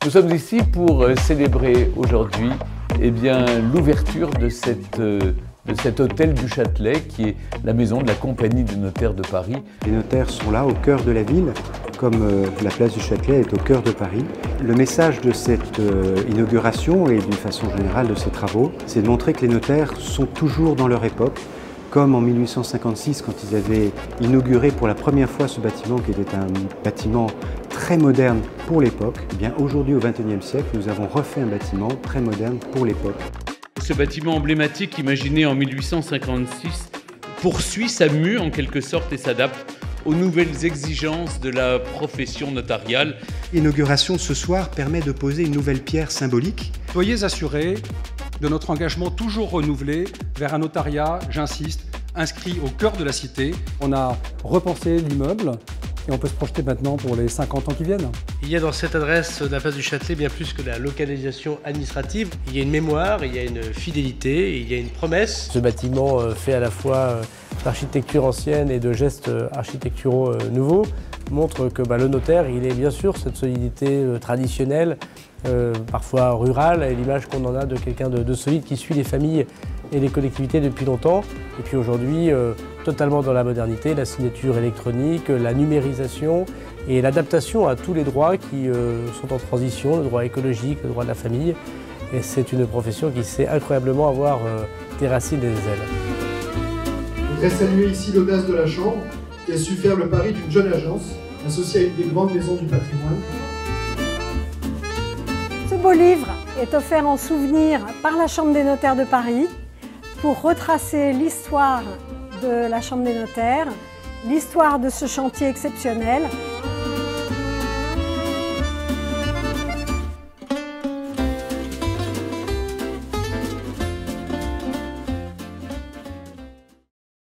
Nous sommes ici pour célébrer aujourd'hui l'ouverture de cet hôtel du Châtelet qui est la maison de la Compagnie des notaires de Paris. Les notaires sont là au cœur de la ville, comme la place du Châtelet est au cœur de Paris. Le message de cette inauguration et d'une façon générale de ces travaux, c'est de montrer que les notaires sont toujours dans leur époque, comme en 1856 quand ils avaient inauguré pour la première fois ce bâtiment qui était un bâtiment très moderne pour l'époque. Eh bien aujourd'hui au XXIe siècle, nous avons refait un bâtiment très moderne pour l'époque. Ce bâtiment emblématique imaginé en 1856 poursuit sa mue en quelque sorte et s'adapte aux nouvelles exigences de la profession notariale. L'inauguration ce soir permet de poser une nouvelle pierre symbolique. Soyez assurés de notre engagement toujours renouvelé vers un notariat, j'insiste, inscrit au cœur de la cité. On a repensé l'immeuble et on peut se projeter maintenant pour les 50 ans qui viennent. Il y a dans cette adresse de la place du Châtelet bien plus que la localisation administrative. Il y a une mémoire, il y a une fidélité, il y a une promesse. Ce bâtiment fait à la fois d'architecture ancienne et de gestes architecturaux nouveaux montre que le notaire, il est bien sûr cette solidité traditionnelle, parfois rurale, et l'image qu'on en a de quelqu'un de solide qui suit les familles et les collectivités depuis longtemps. Et puis aujourd'hui, totalement dans la modernité, la signature électronique, la numérisation et l'adaptation à tous les droits qui sont en transition, le droit écologique, le droit de la famille. Et c'est une profession qui sait incroyablement avoir des racines et des ailes. Je voudrais saluer ici l'audace de la Chambre qui a su faire le pari d'une jeune agence associée à une des grandes maisons du patrimoine. Ce beau livre est offert en souvenir par la Chambre des notaires de Paris pour retracer l'histoire de la Chambre des notaires, l'histoire de ce chantier exceptionnel